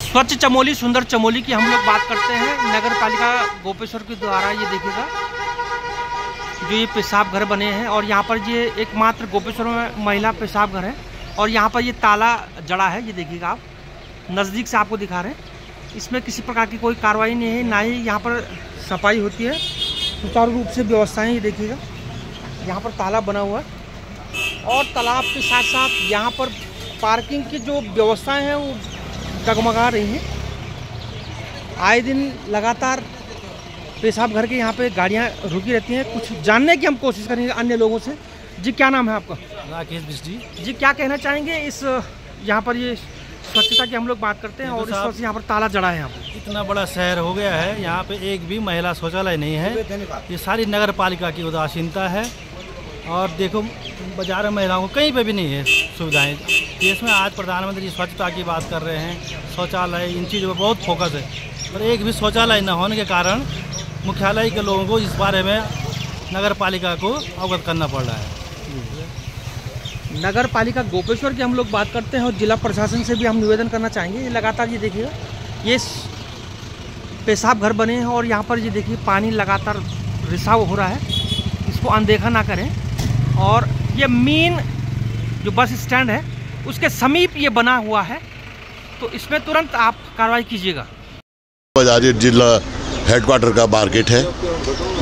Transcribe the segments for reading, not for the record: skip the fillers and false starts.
स्वच्छ चमोली सुंदर चमोली की हम लोग बात करते हैं। नगर पालिका गोपेश्वर के द्वारा ये देखिएगा जो ये पेशाब घर बने हैं और यहाँ पर ये एकमात्र गोपेश्वर में महिला पेशाब घर है और यहाँ पर ये ताला जड़ा है। ये देखिएगा आप, नज़दीक से आपको दिखा रहे हैं। इसमें किसी प्रकार की कोई कार्रवाई नहीं है, ना ही यहाँ पर सफाई होती है। सुचारू रूप से व्यवस्थाएं ये देखिएगा, यहाँ पर ताला बना हुआ है और तालाब के साथ साथ यहाँ पर पार्किंग की जो व्यवस्थाएं हैं वो डगमगा रही हैं। आए दिन लगातार पेशाब घर के यहाँ पे गाड़ियाँ रुकी रहती हैं। कुछ जानने की हम कोशिश करेंगे अन्य लोगों से। जी क्या नाम है आपका? राकेश बिस्टी। जी क्या कहना चाहेंगे इस यहाँ पर ये स्वच्छता की हम लोग बात करते हैं और इस वक्त यहाँ पर ताला जड़ा है। यहाँ पर इतना बड़ा शहर हो गया है, यहाँ पे एक भी महिला शौचालय नहीं है। ये सारी नगर पालिका की उदासीनता है और देखो बाजार में महिलाओं को कहीं पे भी नहीं है सुविधाएं। देश में आज प्रधानमंत्री स्वच्छता की बात कर रहे हैं, शौचालय इन चीज़ों पर बहुत फोकस है, पर एक भी शौचालय न होने के कारण मुख्यालय के लोगों को इस बारे में नगर पालिका को अवगत करना पड़ रहा है। नगर पालिका गोपेश्वर की हम लोग बात करते हैं और जिला प्रशासन से भी हम निवेदन करना चाहेंगे। ये लगातार ये देखिएगा ये पेशाब घर बने हैं और यहाँ पर ये देखिए पानी लगातार रिसाव हो रहा है, इसको अनदेखा ना करें। और ये मेन जो बस स्टैंड है उसके समीप ये बना हुआ है, तो इसमें तुरंत आप कार्रवाई कीजिएगा। बाजारी जिला हेडक्वार्टर का मार्केट है,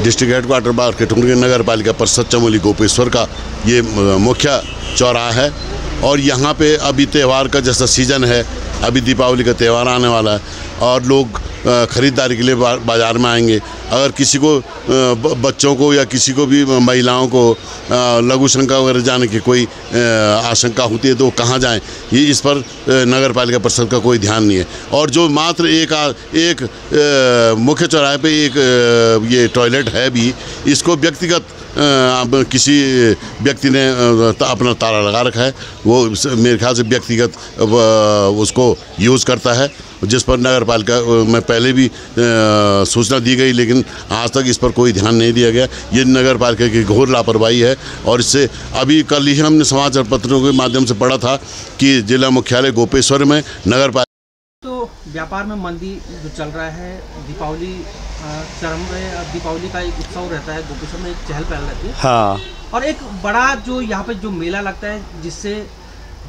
डिस्ट्रिक्ट हेडक्वार्टर मार्केट नगर पालिका परिषद चमोली गोपेश्वर का ये मुख्य चौराहा है। और यहाँ पे अभी त्यौहार का जैसा सीज़न है, अभी दीपावली का त्यौहार आने वाला है और लोग ख़रीदारी के लिए बाज़ार में आएंगे। अगर किसी को बच्चों को या किसी को भी महिलाओं को लघु शंका वगैरह जाने की कोई आशंका होती है तो कहाँ जाएं, ये इस पर नगर पालिका परिषद का कोई ध्यान नहीं है। और जो मात्र एक मुख्य चौराहे पे एक ये टॉयलेट है भी, इसको व्यक्तिगत किसी व्यक्ति ने अपना ताला लगा रखा है, वो मेरे ख्याल से व्यक्तिगत उसको यूज़ करता है, जिस पर नगर पालिका में पहले भी सूचना दी गई, लेकिन आज तक इस पर कोई ध्यान नहीं दिया गया। ये नगर पालिका की घोर लापरवाही है। और इससे अभी कल ही हमने समाचार पत्रों के माध्यम से पढ़ा था कि जिला मुख्यालय गोपेश्वर में नगर पालिका तो व्यापार में मंदी जो चल रहा है, दीपावली चरम में, दीपावली का एक उत्सव रहता है गोपेश्वर में, एक चहल पहल रहती है। हाँ, और एक बड़ा जो यहाँ पे जो मेला लगता है जिससे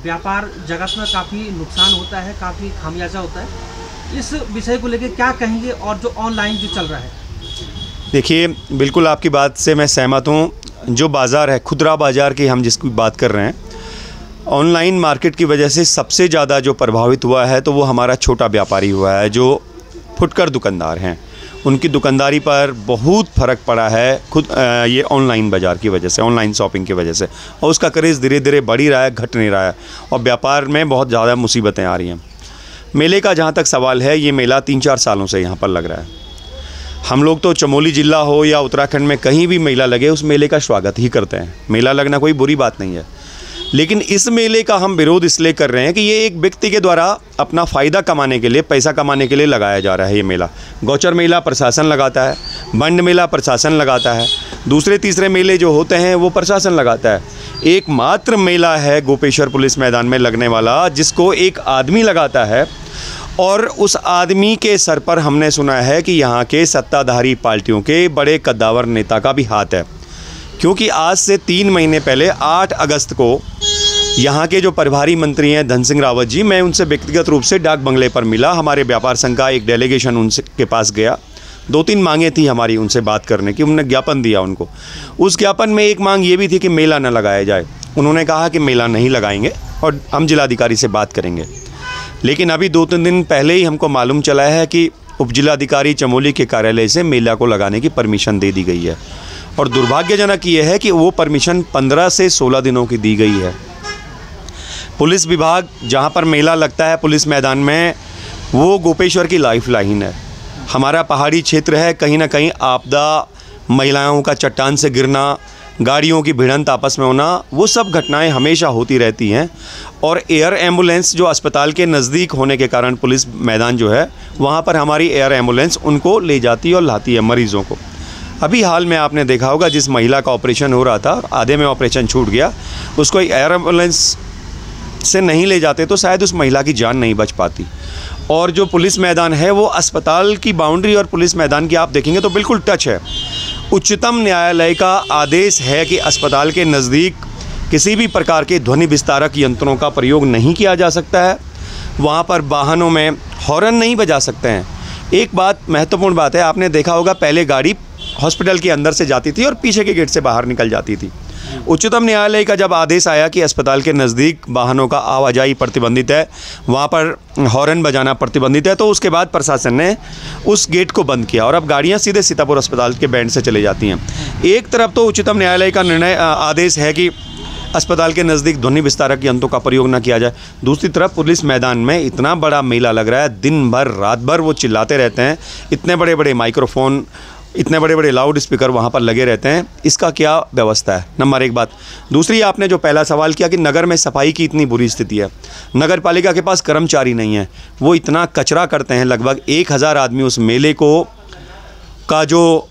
व्यापार जगत में काफ़ी नुकसान होता है, काफ़ी खामियाजा होता है। इस विषय को लेकर क्या कहेंगे? और जो ऑनलाइन जो चल रहा है, देखिए बिल्कुल आपकी बात से मैं सहमत हूँ। जो बाज़ार है, खुदरा बाज़ार की हम जिसकी बात कर रहे हैं, ऑनलाइन मार्केट की वजह से सबसे ज़्यादा जो प्रभावित हुआ है तो वो हमारा छोटा व्यापारी हुआ है, जो फुटकर दुकानदार हैं। उनकी दुकानदारी पर बहुत फ़र्क पड़ा है खुद ये ऑनलाइन बाज़ार की वजह से, ऑनलाइन शॉपिंग की वजह से। और उसका क्रेज़ धीरे धीरे बढ़ ही रहा है, घट नहीं रहा है और व्यापार में बहुत ज़्यादा मुसीबतें आ रही हैं। मेले का जहाँ तक सवाल है, ये मेला 3-4 सालों से यहाँ पर लग रहा है। हम लोग तो चमोली ज़िला हो या उत्तराखंड में कहीं भी मेला लगे उस मेले का स्वागत ही करते हैं। मेला लगना कोई बुरी बात नहीं है, लेकिन इस मेले का हम विरोध इसलिए कर रहे हैं कि ये एक व्यक्ति के द्वारा अपना फ़ायदा कमाने के लिए, पैसा कमाने के लिए लगाया जा रहा है। ये मेला गौचर मेला प्रशासन लगाता है, बंड मेला प्रशासन लगाता है, दूसरे तीसरे मेले जो होते हैं वो प्रशासन लगाता है। एकमात्र मेला है गोपेश्वर पुलिस मैदान में लगने वाला जिसको एक आदमी लगाता है, और उस आदमी के सर पर हमने सुना है कि यहाँ के सत्ताधारी पार्टियों के बड़े कद्दावर नेता का भी हाथ है। क्योंकि आज से 3 महीने पहले 8 अगस्त को यहाँ के जो प्रभारी मंत्री हैं धन सिंह रावत जी, मैं उनसे व्यक्तिगत रूप से डाक बंगले पर मिला। हमारे व्यापार संघ का एक डेलीगेशन उनके पास गया। 2-3 मांगें थी हमारी उनसे बात करने की, उन्होंने ज्ञापन दिया उनको। उस ज्ञापन में एक मांग ये भी थी कि मेला न लगाया जाए। उन्होंने कहा कि मेला नहीं लगाएंगे और हम जिलाधिकारी से बात करेंगे। लेकिन अभी 2-3 दिन पहले ही हमको मालूम चला है कि उपजिलाधिकारी चमोली के कार्यालय से मेला को लगाने की परमिशन दे दी गई है। और दुर्भाग्यजनक ये है कि वो परमिशन 15 से 16 दिनों की दी गई है। पुलिस विभाग जहाँ पर मेला लगता है पुलिस मैदान में, वो गोपेश्वर की लाइफलाइन है। हमारा पहाड़ी क्षेत्र है, कहीं ना कहीं आपदा, महिलाओं का चट्टान से गिरना, गाड़ियों की भिड़ंत आपस में होना, वो सब घटनाएं हमेशा होती रहती हैं। और एयर एम्बुलेंस जो अस्पताल के नज़दीक होने के कारण पुलिस मैदान जो है वहाँ पर हमारी एयर एम्बुलेंस उनको ले जाती है और लाती है मरीज़ों को। अभी हाल में आपने देखा होगा जिस महिला का ऑपरेशन हो रहा था और आधे में ऑपरेशन छूट गया, उसको एयर एम्बुलेंस से नहीं ले जाते तो शायद उस महिला की जान नहीं बच पाती। और जो पुलिस मैदान है वो अस्पताल की बाउंड्री और पुलिस मैदान की आप देखेंगे तो बिल्कुल टच है। उच्चतम न्यायालय का आदेश है कि अस्पताल के नज़दीक किसी भी प्रकार के ध्वनि विस्तारक यंत्रों का प्रयोग नहीं किया जा सकता है। वहाँ पर वाहनों में हॉर्न नहीं बजा सकते हैं। एक बात महत्वपूर्ण बात है, आपने देखा होगा पहले गाड़ी हॉस्पिटल के अंदर से जाती थी और पीछे के गेट से बाहर निकल जाती थी। उच्चतम न्यायालय का जब आदेश आया कि अस्पताल के नज़दीक वाहनों का आवाजाही प्रतिबंधित है, वहाँ पर हॉर्न बजाना प्रतिबंधित है, तो उसके बाद प्रशासन ने उस गेट को बंद किया और अब गाड़ियाँ सीधे सीतापुर अस्पताल के बैंड से चले जाती हैं। एक तरफ तो उच्चतम न्यायालय का निर्णय आदेश है कि अस्पताल के नज़दीक ध्वनि विस्तारक यंत्रों का प्रयोग न किया जाए, दूसरी तरफ पुलिस मैदान में इतना बड़ा मेला लग रहा है, दिन भर रात भर वो चिल्लाते रहते हैं, इतने बड़े बड़े माइक्रोफोन, इतने बड़े बड़े लाउड स्पीकर वहाँ पर लगे रहते हैं। इसका क्या व्यवस्था है? नंबर एक बात। दूसरी, आपने जो पहला सवाल किया कि नगर में सफाई की इतनी बुरी स्थिति है, नगर पालिका के पास कर्मचारी नहीं है, वो इतना कचरा करते हैं। लगभग 1000 आदमी उस मेले को का जो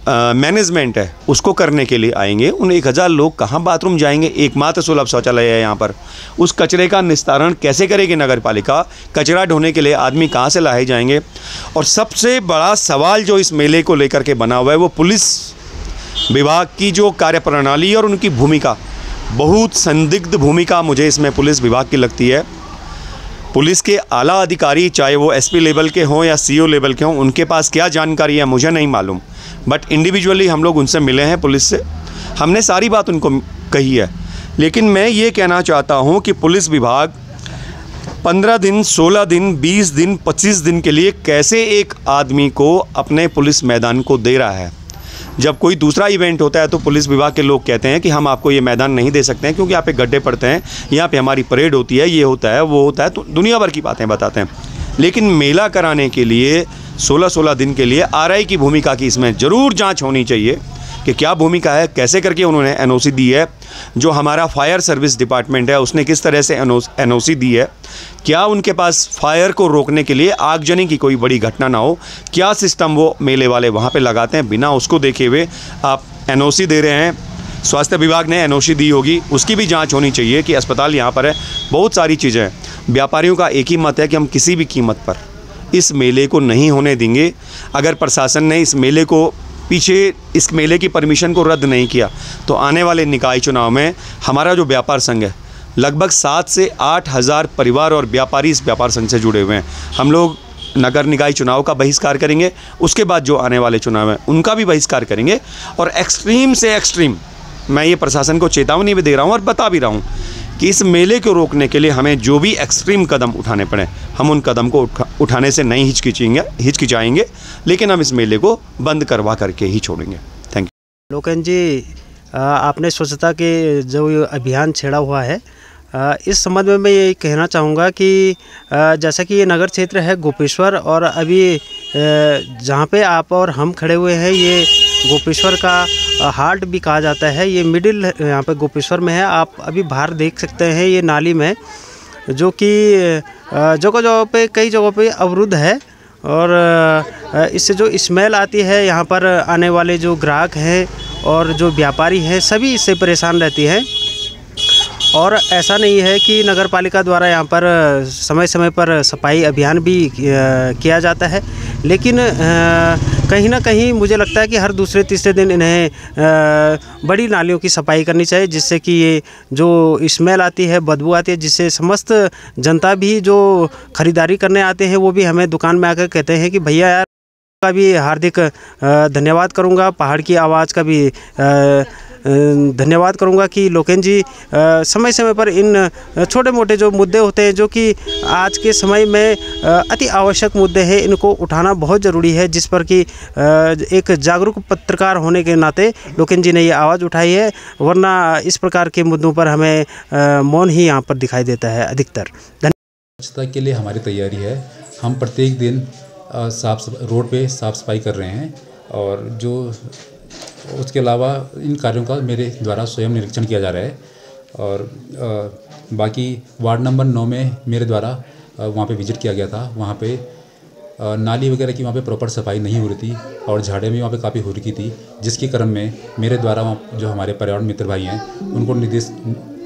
मैनेजमेंट है उसको करने के लिए आएंगे। उन 1000 लोग कहाँ बाथरूम जाएंगे? एकमात्र सुलभ शौचालय है यहाँ पर। उस कचरे का निस्तारण कैसे करेगी नगर पालिका? कचरा ढोने के लिए आदमी कहाँ से लाए जाएंगे? और सबसे बड़ा सवाल जो इस मेले को लेकर के बना हुआ है वो पुलिस विभाग की जो कार्यप्रणाली और उनकी भूमिका, बहुत संदिग्ध भूमिका मुझे इसमें पुलिस विभाग की लगती है। पुलिस के आला अधिकारी, चाहे वो एसपी लेवल के हों या सीओ लेवल के हों, उनके पास क्या जानकारी है मुझे नहीं मालूम, बट इंडिविजुअली हम लोग उनसे मिले हैं पुलिस से, हमने सारी बात उनको कही है। लेकिन मैं ये कहना चाहता हूँ कि पुलिस विभाग 15 दिन, 16 दिन, 20 दिन, 25 दिन के लिए कैसे एक आदमी को अपने पुलिस मैदान को दे रहा है। जब कोई दूसरा इवेंट होता है तो पुलिस विभाग के लोग कहते हैं कि हम आपको ये मैदान नहीं दे सकते हैं क्योंकि यहाँ पे गड्ढे पड़ते हैं, यहाँ पे हमारी परेड होती है, ये होता है, वो होता है, तो दुनिया भर की बातें बताते हैं। लेकिन मेला कराने के लिए 16-16 दिन के लिए आरआई की भूमिका की इसमें ज़रूर जांच होनी चाहिए कि क्या भूमिका है, कैसे करके उन्होंने एनओसी दी है। जो हमारा फायर सर्विस डिपार्टमेंट है उसने किस तरह से एनओसी दी है, क्या उनके पास फायर को रोकने के लिए आगजनी की कोई बड़ी घटना ना हो, क्या सिस्टम वो मेले वाले वहाँ पे लगाते हैं, बिना उसको देखे हुए आप एनओसी दे रहे हैं। स्वास्थ्य विभाग ने एनओसी दी होगी, उसकी भी जांच होनी चाहिए कि अस्पताल यहाँ पर है। बहुत सारी चीज़ें हैं। व्यापारियों का एक ही मत है कि हम किसी भी कीमत पर इस मेले को नहीं होने देंगे। अगर प्रशासन ने इस मेले की परमिशन को रद्द नहीं किया तो आने वाले निकाय चुनाव में हमारा जो व्यापार संघ है, लगभग 7 से 8 हज़ार परिवार और व्यापारी इस व्यापार संघ से जुड़े हुए हैं। हम लोग नगर निकाय चुनाव का बहिष्कार करेंगे, उसके बाद जो आने वाले चुनाव हैं उनका भी बहिष्कार करेंगे। और एक्सट्रीम से एक्सट्रीम मैं ये प्रशासन को चेतावनी भी दे रहा हूँ और बता भी रहा हूँ कि इस मेले को रोकने के लिए हमें जो भी एक्सट्रीम कदम उठाने पड़े, हम उन कदम को उठाने से नहीं हिचकिचाएंगे, लेकिन हम इस मेले को बंद करवा करके ही छोड़ेंगे। Thank you. लोकेन जी, आपने स्वच्छता के जो अभियान छेड़ा हुआ है, इस संबंध में मैं ये कहना चाहूँगा कि जैसा कि ये नगर क्षेत्र है गोपेश्वर, और अभी जहाँ पे आप और हम खड़े हुए हैं ये गोपेश्वर का हार्ट भी कहा जाता है। ये मिडिल यहाँ पे गोपेश्वर में है। आप अभी बाहर देख सकते हैं ये नाली में, जो कि जगह पे कई जगहों पे अवरुद्ध है, और इससे जो स्मेल आती है यहाँ पर आने वाले जो ग्राहक हैं और जो व्यापारी हैं सभी इससे परेशान रहती हैं। और ऐसा नहीं है कि नगर पालिका द्वारा यहाँ पर समय समय पर सफाई अभियान भी किया जाता है, लेकिन कहीं ना कहीं मुझे लगता है कि हर दूसरे तीसरे दिन इन्हें बड़ी नालियों की सफाई करनी चाहिए, जिससे कि ये जो स्मेल आती है, बदबू आती है, जिससे समस्त जनता भी जो ख़रीदारी करने आते हैं वो भी हमें दुकान में आकर कहते हैं कि भैया यार का भी हार्दिक धन्यवाद करूँगा, पहाड़ की आवाज़ का भी धन्यवाद करूंगा कि लोकेन जी समय समय पर इन छोटे मोटे जो मुद्दे होते हैं, जो कि आज के समय में अति आवश्यक मुद्दे हैं, इनको उठाना बहुत ज़रूरी है, जिस पर कि एक जागरूक पत्रकार होने के नाते लोकेन जी ने ये आवाज़ उठाई है, वरना इस प्रकार के मुद्दों पर हमें मौन ही यहाँ पर दिखाई देता है अधिकतर। स्वच्छता के लिए हमारी तैयारी है। हम प्रत्येक दिन रोड पे साफ़ सफाई कर रहे हैं, और जो उसके अलावा इन कार्यों का मेरे द्वारा स्वयं निरीक्षण किया जा रहा है। और बाकी वार्ड नंबर 9 में मेरे द्वारा वहाँ पे विजिट किया गया था। वहाँ पे नाली वगैरह की वहाँ पे प्रॉपर सफाई नहीं हो रही थी, और झाड़ें भी वहाँ पे काफ़ी हो रही थी, जिसके क्रम में मेरे द्वारा वहाँ जो हमारे पर्यावरण मित्र भाई हैं उनको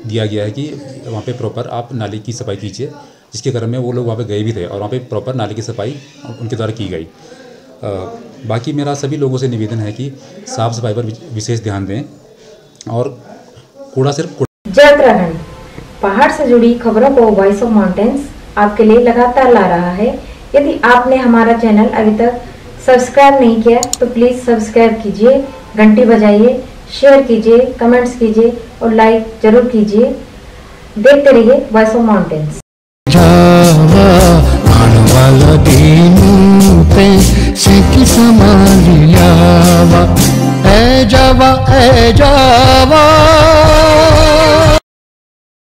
दिया गया है कि वहाँ पे प्रॉपर आप नाली की सफाई कीजिए, जिसके क्रम में वो लोग वहाँ पे गए भी थे और वहाँ पे प्रॉपर नाली की सफाई उनके द्वारा की गई। बाकी मेरा सभी लोगों से निवेदन है कि साफ़ सफाई पर विशेष ध्यान दें और कूड़ा सिर्फ जय उत्तराखंड पहाड़ से जुड़ी खबरों को वॉइस ऑफ माउंटेन्स आपके लिए लगातार ला रहा है। यदि आपने हमारा चैनल अभी तक सब्सक्राइब नहीं किया तो प्लीज सब्सक्राइब कीजिए, घंटी बजाइए, शेयर कीजिए, कमेंट्स कीजिए और लाइक जरूर कीजिए। देखते रहिए voice of mountains. A Java